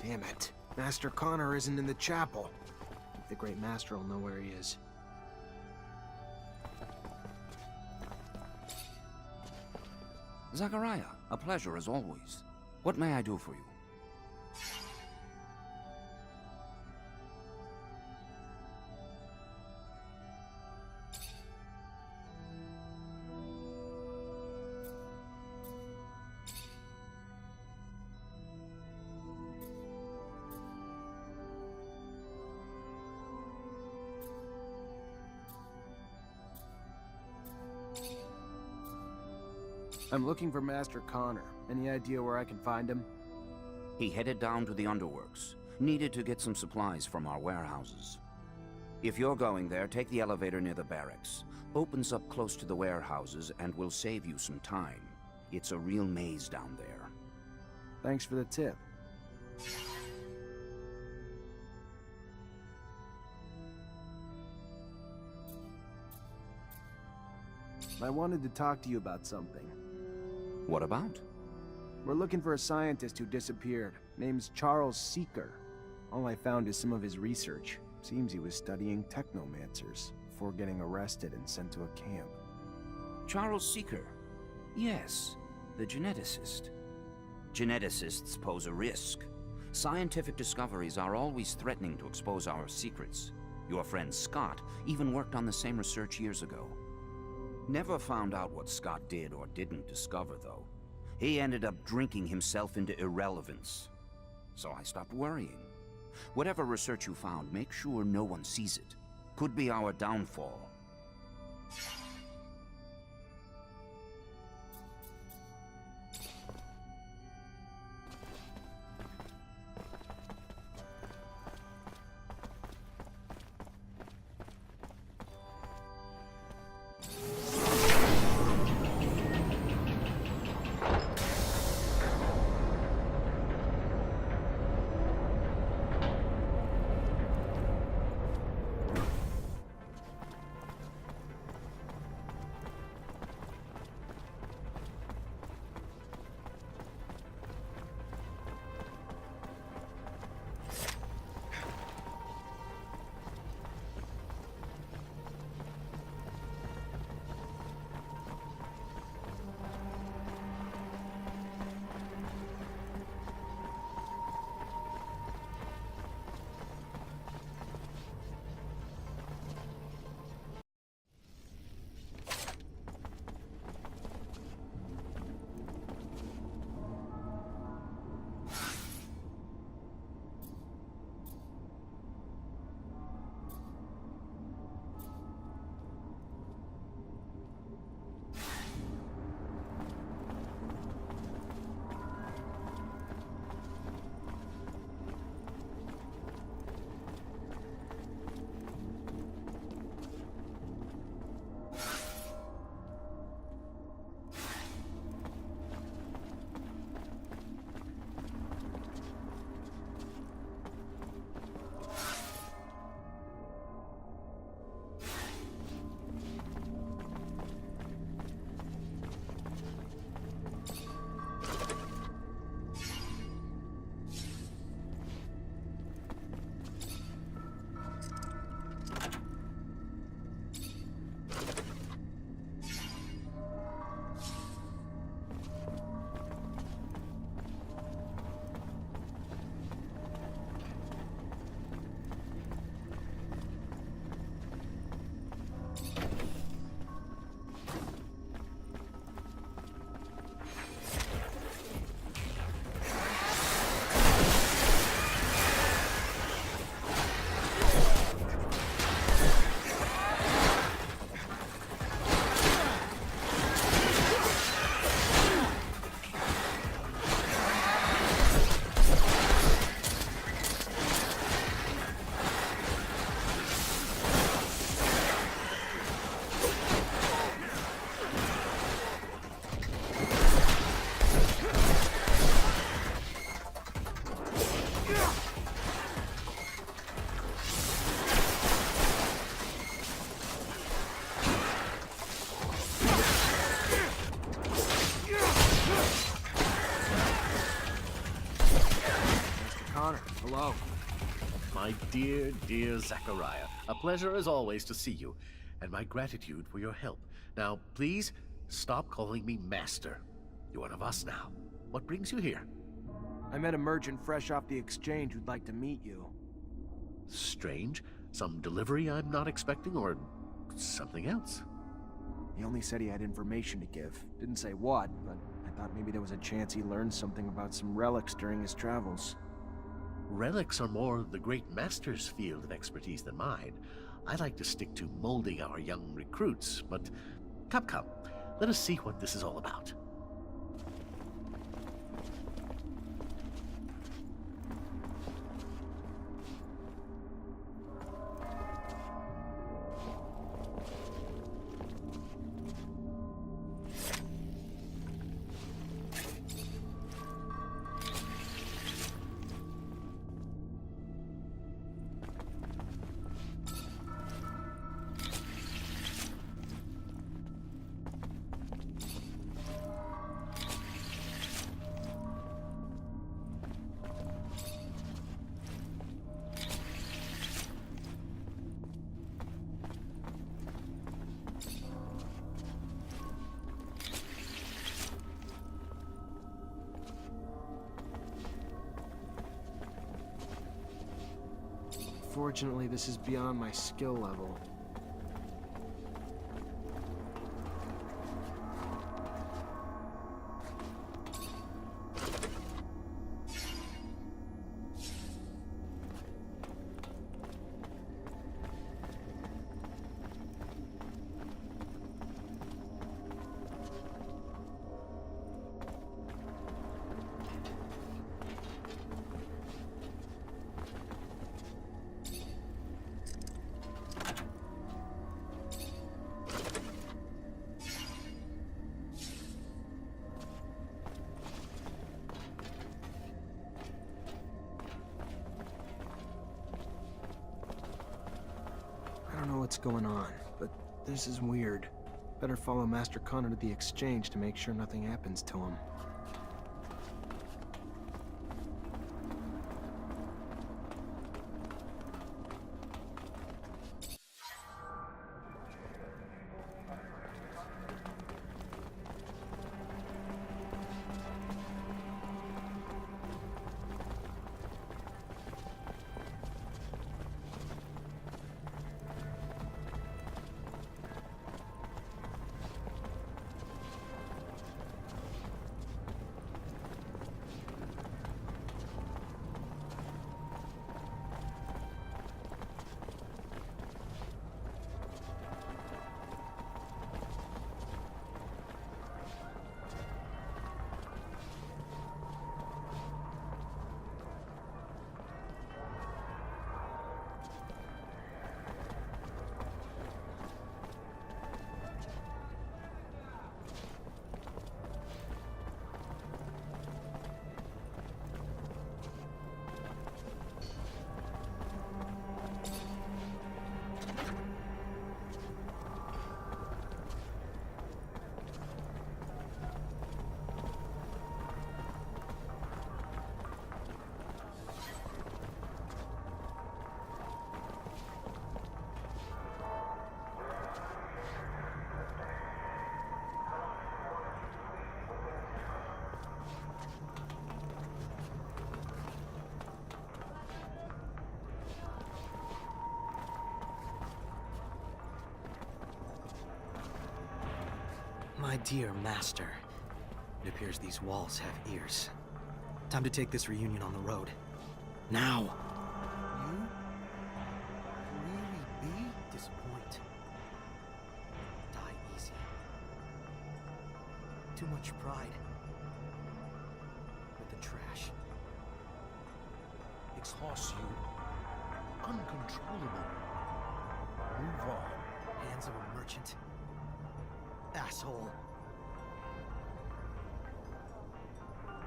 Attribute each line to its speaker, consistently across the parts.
Speaker 1: Damn it. Master Connor isn't in the chapel. The Great Master will know where he is.
Speaker 2: Zachariah, a pleasure as always. What may I do for you?
Speaker 1: I'm looking for Master Connor. Any idea where I can find him?
Speaker 2: He headed down to the underworks. Needed to get some supplies from our warehouses. If you're going there, take the elevator near the barracks. Opens up close to the warehouses and will save you some time. It's a real maze down there.
Speaker 1: Thanks for the tip. I wanted to talk to you about something.
Speaker 2: What about?
Speaker 1: We're looking for a scientist who disappeared. Name's Charles Seeker. All I found is some of his research. Seems he was studying Technomancers before getting arrested and sent to a camp.
Speaker 2: Charles Seeker. Yes, the geneticist. Geneticists pose a risk. Scientific discoveries are always threatening to expose our secrets. Your friend Scott even worked on the same research years ago. Never found out what Scott did or didn't discover, though. He ended up drinking himself into irrelevance. So I stopped worrying. Whatever research you found, make sure no one sees it. Could be our downfall.
Speaker 1: Connor. Hello.
Speaker 3: My dear, dear Zachariah, a pleasure as always to see you, and my gratitude for your help. Now, please, stop calling me Master. You're one of us now. What brings you here?
Speaker 1: I met a merchant fresh off the exchange who'd like to meet you.
Speaker 3: Strange. Some delivery I'm not expecting, or something else?
Speaker 1: He only said he had information to give. Didn't say what, but I thought maybe there was a chance he learned something about some relics during his travels.
Speaker 3: Relics are more the great master's field of expertise than mine. I like to stick to molding our young recruits, but come, let us see what this is all about.
Speaker 1: Fortunately, this is beyond my skill level. I don't know what's going on, but this is weird. Better follow Master Connor to the exchange to make sure nothing happens to him.
Speaker 4: My dear master, it appears these walls have ears. Time to take this reunion on the road. Now!
Speaker 5: You? Really be?
Speaker 4: Disappoint. Die easy. Too much pride. With the trash.
Speaker 5: Exhaust you. Uncontrollable. Move on.
Speaker 4: Hands of a merchant. Asshole.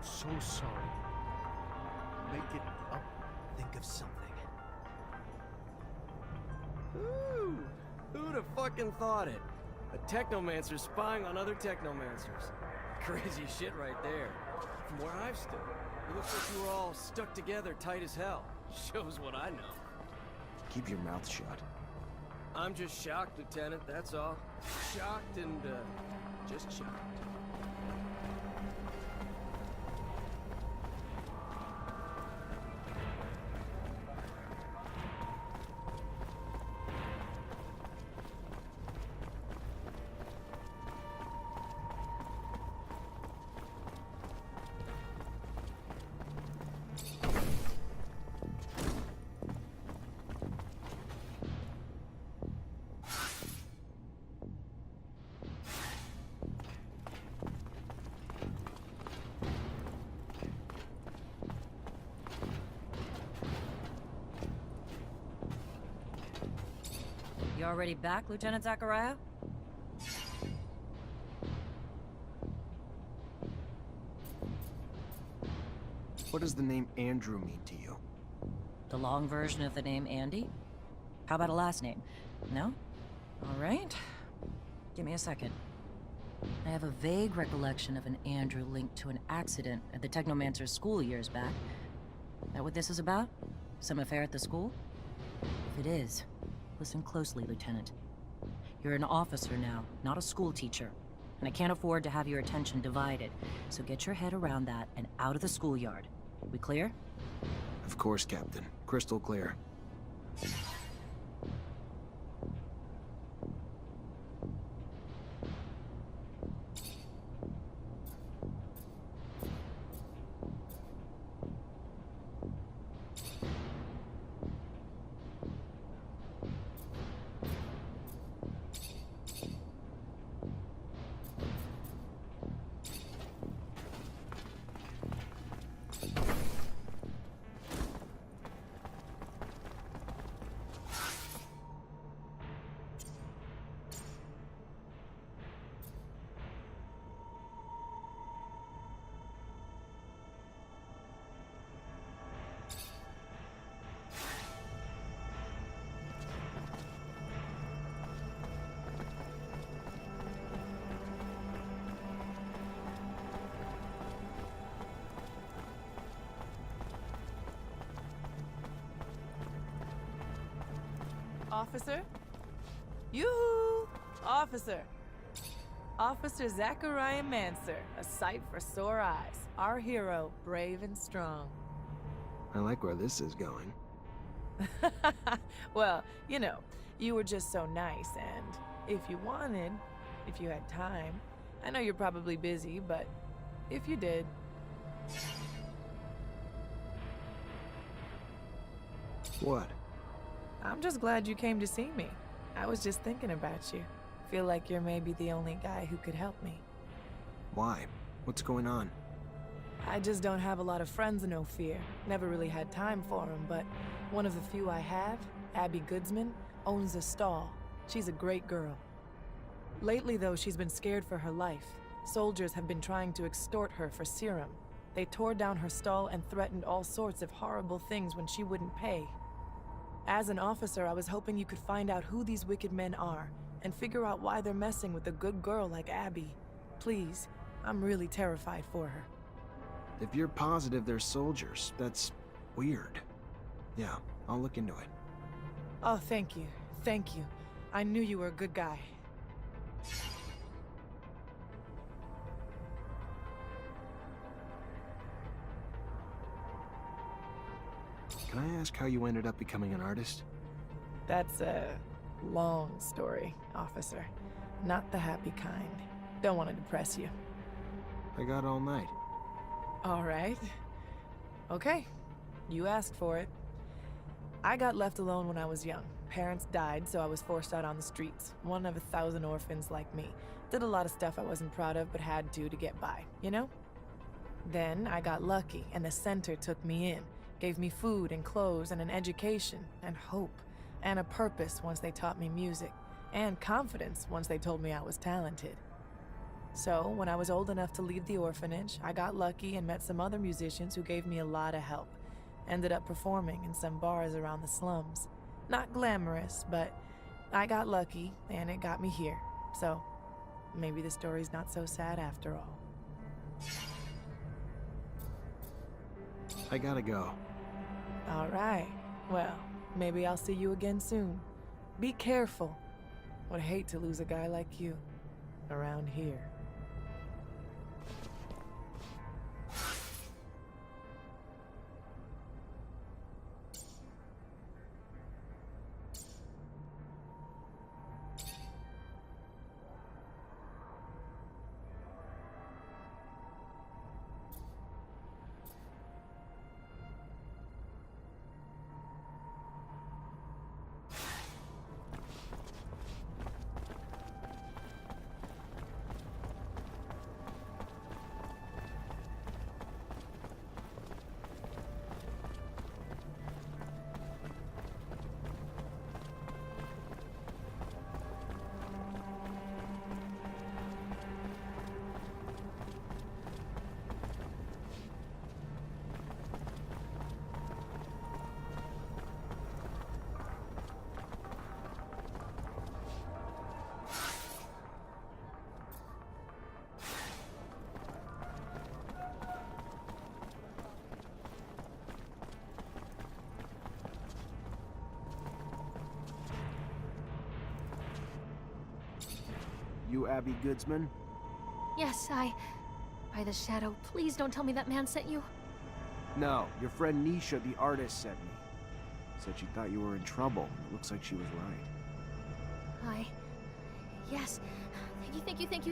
Speaker 5: So sorry. Make it up.
Speaker 4: Think of something.
Speaker 6: Ooh! Who'd have fucking thought it? A Technomancer spying on other Technomancers. Crazy shit right there. From where I've stood, You look like you were all stuck together tight as hell. Shows what I know.
Speaker 1: Keep your mouth shut.
Speaker 6: I'm just shocked, Lieutenant, that's all. Shocked and, just shocked.
Speaker 7: You already back, Lieutenant Zachariah?
Speaker 1: What does the name Andrew mean to you?
Speaker 7: The long version of the name Andy? How about a last name? No? Alright. Give me a second. I have a vague recollection of an Andrew linked to an accident at the Technomancer school years back. That what this is about? Some affair at the school? If it is, listen closely, Lieutenant. You're an officer now, not a school teacher. And I can't afford to have your attention divided. So get your head around that and out of the schoolyard. We clear?
Speaker 1: Of course, Captain. Crystal clear.
Speaker 8: Officer? Yoo-hoo! Officer! Officer Zachariah Mancer, a sight for sore eyes. Our hero, brave and strong.
Speaker 1: I like where this is going.
Speaker 8: Well, you know, you were just so nice, and if you wanted, if you had time, I know you're probably busy, but if you did...
Speaker 1: What?
Speaker 8: I'm just glad you came to see me. I was just thinking about you. Feel like you're maybe the only guy who could help me.
Speaker 1: Why? What's going on?
Speaker 8: I just don't have a lot of friends in Ophir. Never really had time for them, but one of the few I have, Abby Goodsman, owns a stall. She's a great girl. Lately, though, she's been scared for her life. Soldiers have been trying to extort her for serum. They tore down her stall and threatened all sorts of horrible things when she wouldn't pay. As an officer, I was hoping you could find out who these wicked men are and figure out why they're messing with a good girl like Abby. Please, I'm really terrified for her.
Speaker 1: If you're positive they're soldiers, that's weird. Yeah, I'll look into it.
Speaker 8: Oh, thank you. Thank you. I knew you were a good guy.
Speaker 1: Can I ask how you ended up becoming an artist?
Speaker 8: That's a long story, officer. Not the happy kind. Don't want to depress you.
Speaker 1: I got all night.
Speaker 8: All right. Okay. You asked for it. I got left alone when I was young. Parents died, so I was forced out on the streets. One of 1,000 orphans like me. Did a lot of stuff I wasn't proud of, but had to get by, you know? Then I got lucky, and the center took me in. Gave me food and clothes and an education and hope and a purpose once they taught me music and confidence once they told me I was talented. So when I was old enough to leave the orphanage, I got lucky and met some other musicians who gave me a lot of help. Ended up performing in some bars around the slums. Not glamorous, but I got lucky and it got me here. So maybe the story's not so sad after all.
Speaker 1: I gotta go.
Speaker 8: All right. Well, maybe I'll see you again soon. Be careful. Would hate to lose a guy like you around here.
Speaker 1: You Abby Goodsman?
Speaker 9: Yes, By the shadow, please don't tell me that man sent you.
Speaker 1: No, your friend Nisha, the artist, sent me. Said she thought you were in trouble. It looks like she was right.
Speaker 9: Yes.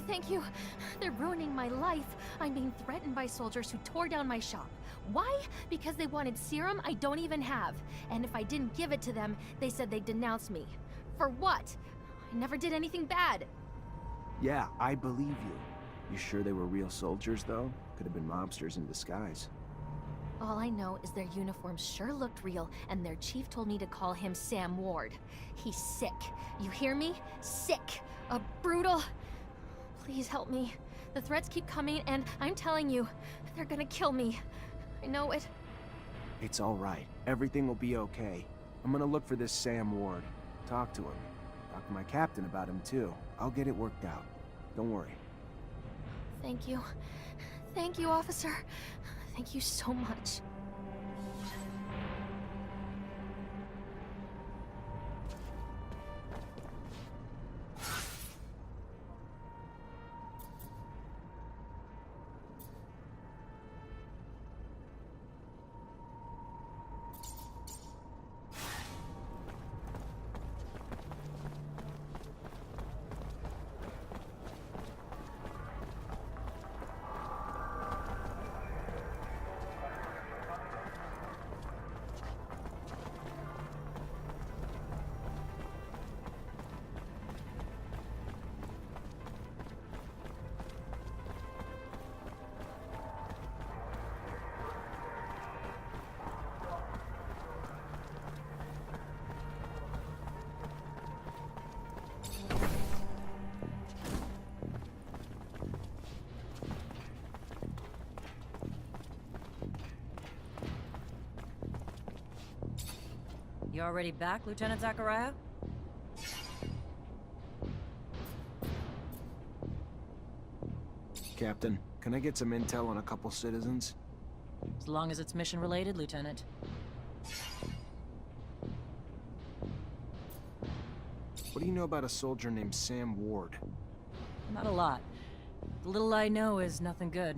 Speaker 9: Thank you. They're ruining my life. I'm being threatened by soldiers who tore down my shop. Why? Because they wanted serum I don't even have. And if I didn't give it to them, they said they'd denounce me. For what? I never did anything bad.
Speaker 1: Yeah, I believe you. You sure they were real soldiers, though? Could have been mobsters in disguise.
Speaker 9: All I know is their uniforms sure looked real, and their chief told me to call him Sam Ward. He's sick. You hear me? Sick. A brutal... Please help me. The threats keep coming, and I'm telling you, they're gonna kill me. I know it.
Speaker 1: It's all right. Everything will be okay. I'm gonna look for this Sam Ward. Talk to him. Talk to my captain about him, too. I'll get it worked out. Don't worry.
Speaker 9: Thank you. Thank you, officer. Thank you so much.
Speaker 7: You already back, Lieutenant Zachariah?
Speaker 1: Captain, can I get some intel on a couple citizens?
Speaker 7: As long as it's mission-related, Lieutenant.
Speaker 1: What do you know about a soldier named Sam Ward?
Speaker 7: Not a lot. The little I know is nothing good.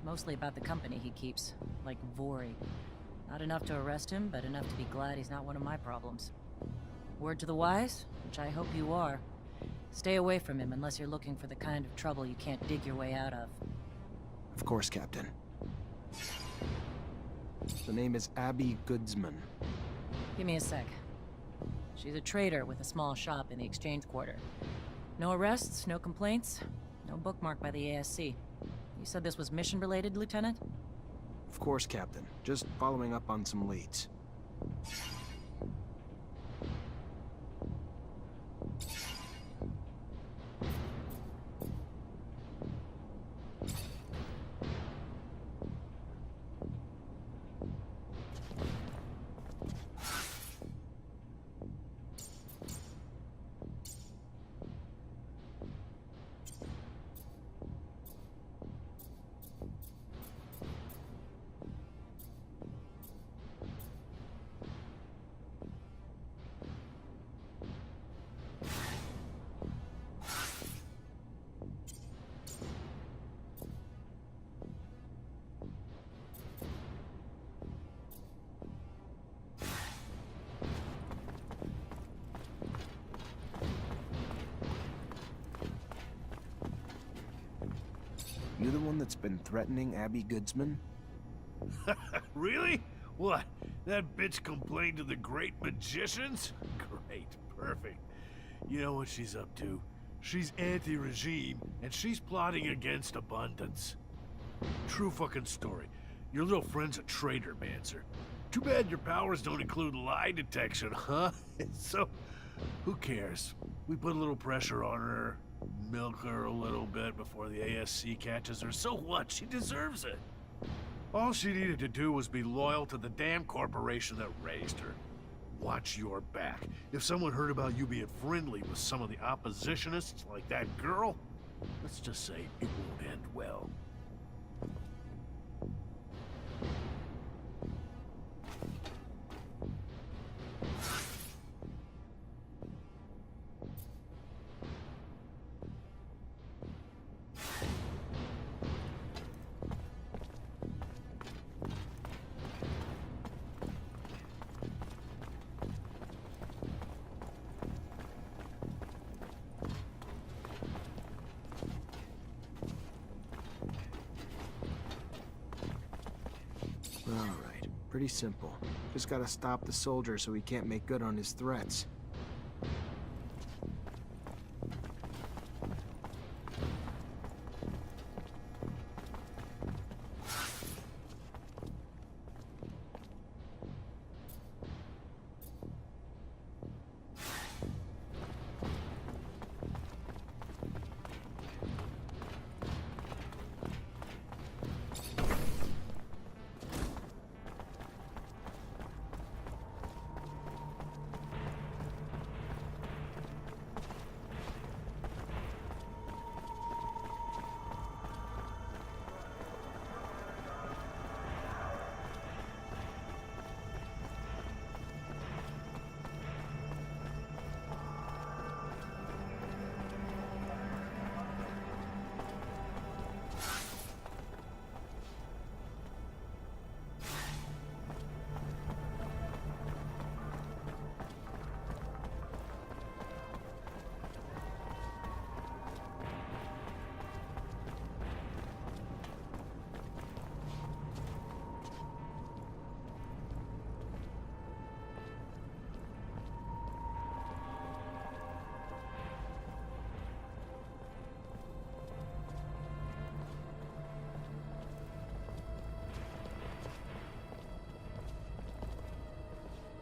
Speaker 7: Mostly about the company he keeps, like Vori. Not enough to arrest him, but enough to be glad he's not one of my problems. Word to the wise, which I hope you are. Stay away from him unless you're looking for the kind of trouble you can't dig your way out of.
Speaker 1: Of course, Captain. The name is Abby Goodsman.
Speaker 7: Give me a sec. She's a trader with a small shop in the Exchange Quarter. No arrests, no complaints, no bookmark by the ASC. You said this was mission-related, Lieutenant?
Speaker 1: Of course, Captain. Just following up on some leads. what's been threatening Abby Goodsman?
Speaker 5: Really? What? That bitch complained to the great magicians? Great, perfect. You know what she's up to? She's anti-regime, and she's plotting against abundance. True fucking story. Your little friend's a traitor, Mancer. Too bad your powers don't include lie detection, huh? So, who cares? We put a little pressure on her, milk her a little bit before the ASC catches her. So what? She deserves it. All she needed to do was be loyal to the damn corporation that raised her. Watch your back. If someone heard about you being friendly with some of the oppositionists like that girl, let's just say it won't end well.
Speaker 1: Alright, pretty simple. Just gotta stop the soldier so he can't make good on his threats.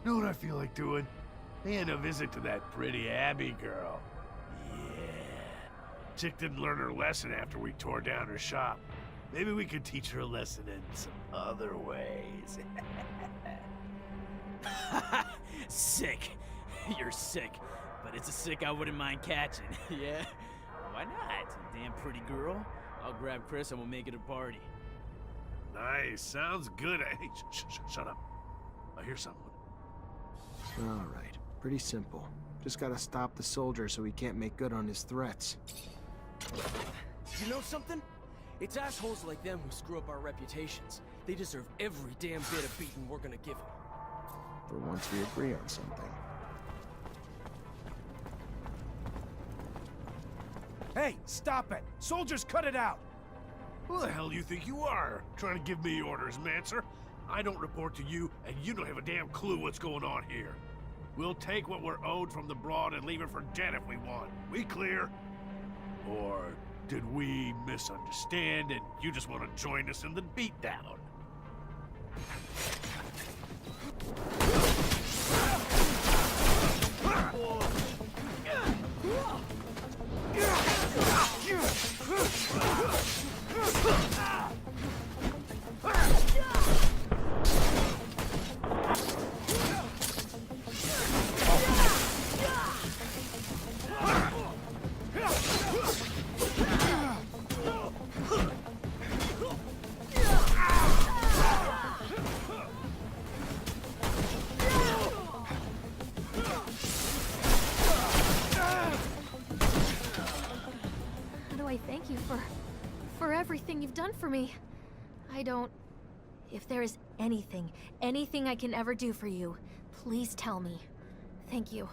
Speaker 5: Know what I feel like doing? Paying a visit to that pretty Abby girl. Yeah. Chick didn't learn her lesson after we tore down her shop. Maybe we could teach her a lesson in some other ways.
Speaker 10: Sick. You're sick. But it's a sick I wouldn't mind catching, yeah? Why not? Damn pretty girl. I'll grab Chris and we'll make it a party.
Speaker 5: Nice. Sounds good. Hey, shut up. I hear someone.
Speaker 1: Alright, pretty simple. Just gotta stop the soldier so he can't make good on his threats.
Speaker 6: You know something? It's assholes like them who screw up our reputations. They deserve every damn bit of beating we're gonna give them.
Speaker 1: For once we agree on something.
Speaker 5: Hey, stop it! Soldiers, cut it out! Who the hell do you think you are? Trying to give me orders, Mancer? I don't report to you, and you don't have a damn clue what's going on here. We'll take what we're owed from the Broad and leave it for dead if we want. We clear? Or did we misunderstand and you just want to join us in the beatdown?
Speaker 9: Thank you for everything you've done for me. I don't... If there is anything I can ever do for you, please tell me. Thank you.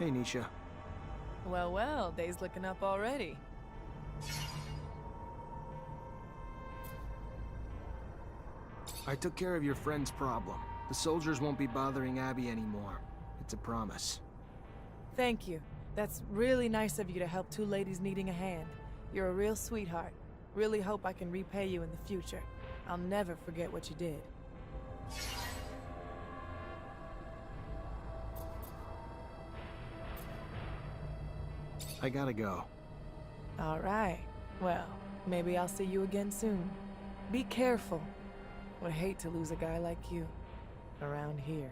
Speaker 1: Hey, Nisha.
Speaker 8: Well, well, day's looking up already.
Speaker 1: I took care of your friend's problem. The soldiers won't be bothering Abby anymore. It's a promise.
Speaker 8: Thank you. That's really nice of you to help two ladies needing a hand. You're a real sweetheart. Really hope I can repay you in the future. I'll never forget what you did.
Speaker 1: I gotta go.
Speaker 8: All right. Well, maybe I'll see you again soon. Be careful. Would hate to lose a guy like you around here.